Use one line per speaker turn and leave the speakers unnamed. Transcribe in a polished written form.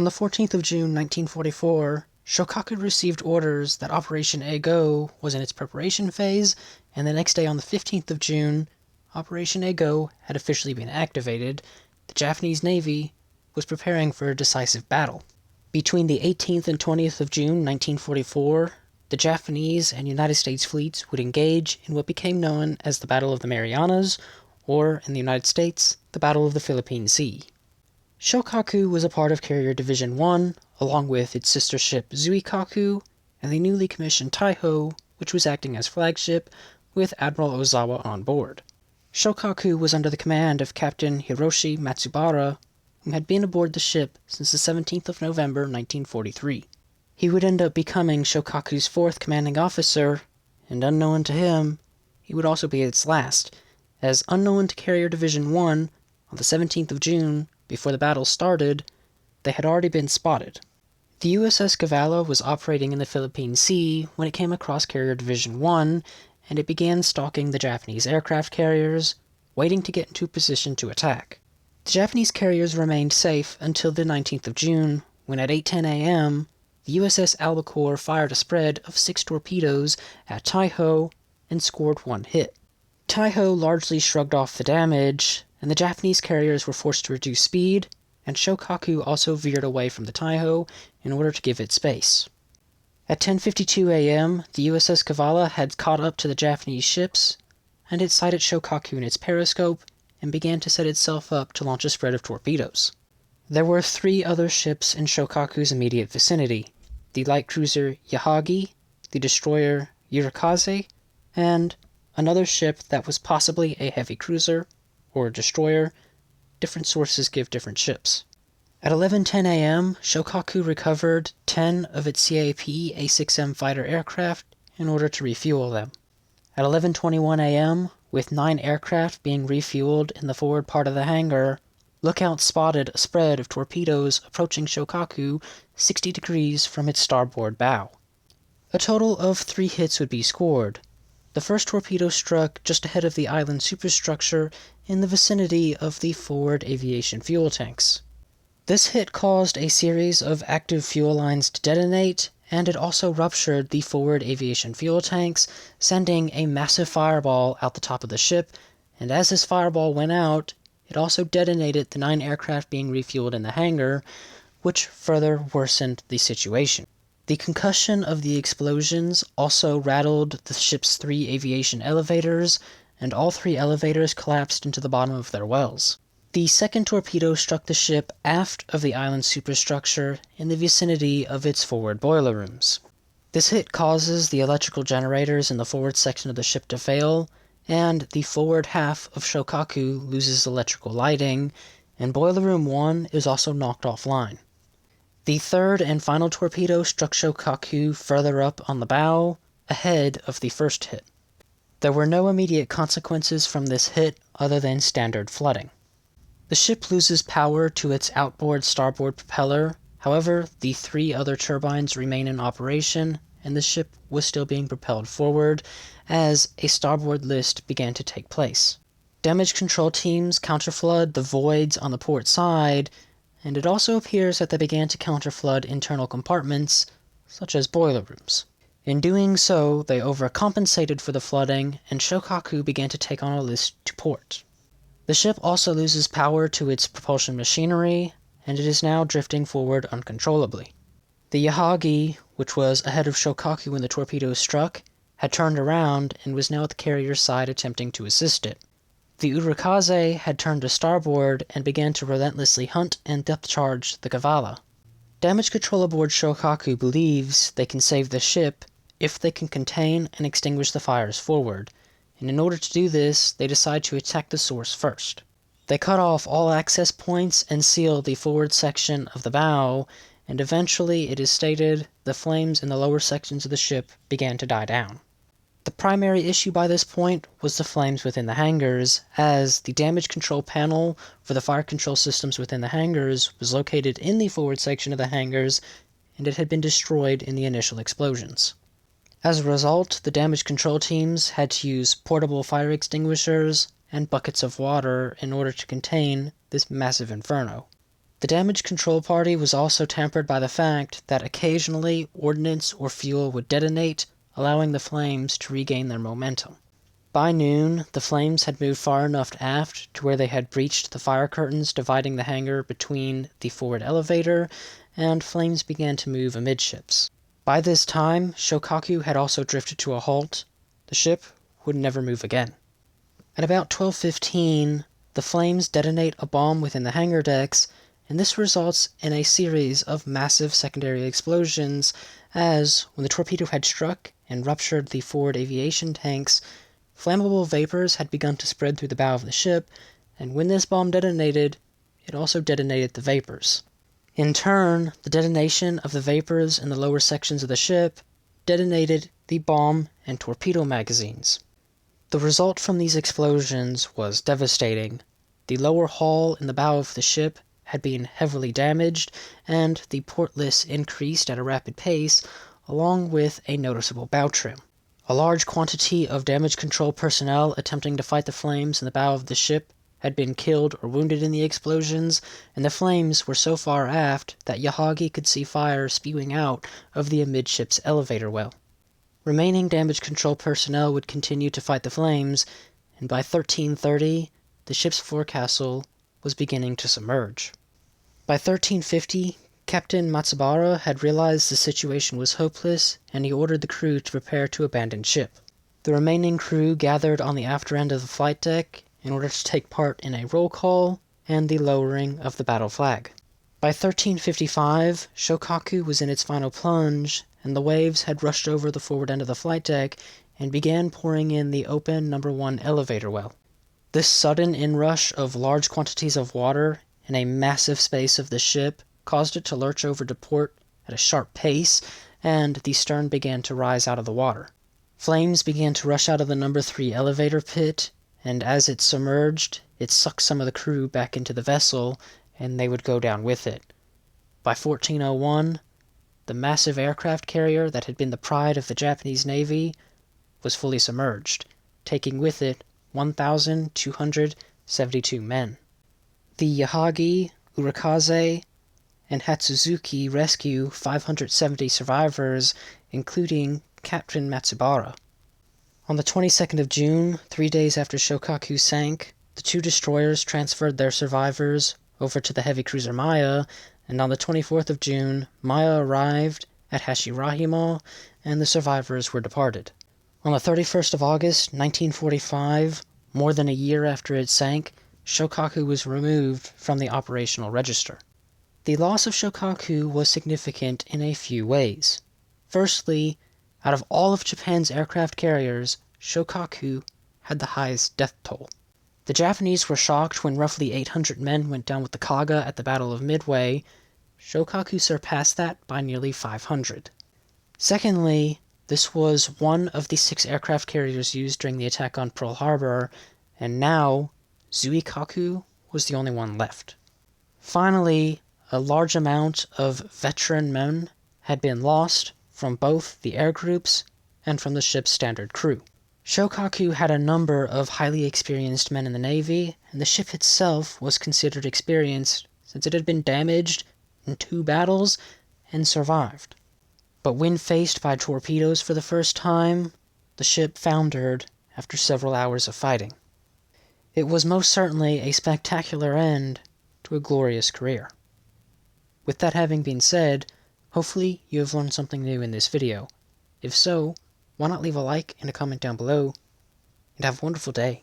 On the 14th of June 1944, Shokaku received orders that Operation A-Go was in its preparation phase, and the next day on the 15th of June, Operation A-Go had officially been activated. The Japanese Navy was preparing for a decisive battle. Between the 18th and 20th of June 1944, the Japanese and United States fleets would engage in what became known as the Battle of the Marianas, or, in the United States, the Battle of the Philippine Sea. Shokaku was a part of Carrier Division 1, along with its sister ship Zuikaku, and the newly commissioned Taiho, which was acting as flagship, with Admiral Ozawa on board. Shokaku was under the command of Captain Hiroshi Matsubara, who had been aboard the ship since the 17th of November 1943. He would end up becoming Shokaku's fourth commanding officer, and unknown to him, he would also be its last, as unknown to Carrier Division 1, on the 17th of June, before the battle started, they had already been spotted. The USS Cavallo was operating in the Philippine Sea when it came across Carrier Division 1, and it began stalking the Japanese aircraft carriers, waiting to get into position to attack. The Japanese carriers remained safe until the 19th of June, when at 8:10 a.m., the USS Albacore fired a spread of 6 torpedoes at Taiho and scored 1 hit. Taiho largely shrugged off the damage, and the Japanese carriers were forced to reduce speed, and Shokaku also veered away from the Taiho in order to give it space. At 10:52 a.m., the USS Cavallo had caught up to the Japanese ships, and it sighted Shokaku in its periscope and began to set itself up to launch a spread of torpedoes. There were 3 other ships in Shokaku's immediate vicinity: the light cruiser Yahagi, the destroyer Yurikaze, and another ship that was possibly a heavy cruiser or a destroyer. Different sources give different ships. At 11:10 a.m., Shokaku recovered 10 of its CAP A-6M fighter aircraft in order to refuel them. At 11:21 a.m., with 9 aircraft being refueled in the forward part of the hangar, Lookout spotted a spread of torpedoes approaching Shokaku 60 degrees from its starboard bow. A total of 3 hits would be scored. The first torpedo struck just ahead of the island superstructure in the vicinity of the forward aviation fuel tanks. This hit caused a series of active fuel lines to detonate, and it also ruptured the forward aviation fuel tanks, sending a massive fireball out the top of the ship, and as this fireball went out, it also detonated the 9 aircraft being refueled in the hangar, which further worsened the situation. The concussion of the explosions also rattled the ship's 3 aviation elevators, and all 3 elevators collapsed into the bottom of their wells. The second torpedo struck the ship aft of the island superstructure in the vicinity of its forward boiler rooms. This hit causes the electrical generators in the forward section of the ship to fail, and the forward half of Shokaku loses electrical lighting, and Boiler Room 1 is also knocked offline. The third and final torpedo struck Shokaku further up on the bow, ahead of the first hit. There were no immediate consequences from this hit other than standard flooding. The ship loses power to its outboard starboard propeller, however, the 3 other turbines remain in operation, and the ship was still being propelled forward as a starboard list began to take place. Damage control teams counterflood the voids on the port side, and it also appears that they began to counterflood internal compartments, such as boiler rooms. In doing so, they overcompensated for the flooding, and Shokaku began to take on a list to port. The ship also loses power to its propulsion machinery, and it is now drifting forward uncontrollably. The Yahagi, which was ahead of Shokaku when the torpedoes struck, had turned around and was now at the carrier's side attempting to assist it. The Urikaze had turned to starboard and began to relentlessly hunt and depth charge the Cavallo. Damage control aboard Shokaku believes they can save the ship if they can contain and extinguish the fires forward, and in order to do this, they decide to attack the source first. They cut off all access points and seal the forward section of the bow, and eventually, it is stated, the flames in the lower sections of the ship began to die down. The primary issue by this point was the flames within the hangars, as the damage control panel for the fire control systems within the hangars was located in the forward section of the hangars, and it had been destroyed in the initial explosions. As a result, the damage control teams had to use portable fire extinguishers and buckets of water in order to contain this massive inferno. The damage control party was also tempered by the fact that occasionally ordnance or fuel would detonate, allowing the flames to regain their momentum. By noon, the flames had moved far enough aft to where they had breached the fire curtains dividing the hangar between the forward elevator, and flames began to move amidships. By this time, Shokaku had also drifted to a halt. The ship would never move again. At about 12:15, the flames detonate a bomb within the hangar decks, and this results in a series of massive secondary explosions as, when the torpedo had struck and ruptured the forward aviation tanks, flammable vapors had begun to spread through the bow of the ship, and when this bomb detonated, it also detonated the vapors. In turn, the detonation of the vapors in the lower sections of the ship detonated the bomb and torpedo magazines. The result from these explosions was devastating. The lower hull in the bow of the ship had been heavily damaged, and the portless increased at a rapid pace, along with a noticeable bow trim. A large quantity of damage control personnel attempting to fight the flames in the bow of the ship had been killed or wounded in the explosions, and the flames were so far aft that Yahagi could see fire spewing out of the amidships elevator well. Remaining damage control personnel would continue to fight the flames, and by 13:30, the ship's forecastle was beginning to submerge. By 13:50, Captain Matsubara had realized the situation was hopeless, and he ordered the crew to prepare to abandon ship. The remaining crew gathered on the after end of the flight deck in order to take part in a roll call and the lowering of the battle flag. By 13:55, Shokaku was in its final plunge, and the waves had rushed over the forward end of the flight deck and began pouring in the open number 1 elevator well. This sudden inrush of large quantities of water in a massive space of the ship caused it to lurch over to port at a sharp pace, and the stern began to rise out of the water. Flames began to rush out of the number 3 elevator pit, and as it submerged, it sucked some of the crew back into the vessel, and they would go down with it. By 14:01, the massive aircraft carrier that had been the pride of the Japanese Navy was fully submerged, taking with it 1,272 men. The Yahagi, Urikaze, and Hatsuzuki rescue 570 survivors, including Captain Matsubara. On the 22nd of June, 3 days after Shokaku sank, the 2 destroyers transferred their survivors over to the heavy cruiser Maya, and on the 24th of June, Maya arrived at Hashirahima, and the survivors were departed. On the 31st of August, 1945, more than a year after it sank, Shokaku was removed from the operational register. The loss of Shokaku was significant in a few ways. Firstly, out of all of Japan's aircraft carriers, Shokaku had the highest death toll. The Japanese were shocked when roughly 800 men went down with the Kaga at the Battle of Midway. Shokaku surpassed that by nearly 500. Secondly, this was one of the 6 aircraft carriers used during the attack on Pearl Harbor, and now Zuikaku was the only one left. Finally, a large amount of veteran men had been lost from both the air groups and from the ship's standard crew. Shokaku had a number of highly experienced men in the Navy, and the ship itself was considered experienced since it had been damaged in 2 battles and survived. But when faced by torpedoes for the first time, the ship foundered after several hours of fighting. It was most certainly a spectacular end to a glorious career. With that having been said, hopefully you have learned something new in this video. If so, why not leave a like and a comment down below, and have a wonderful day.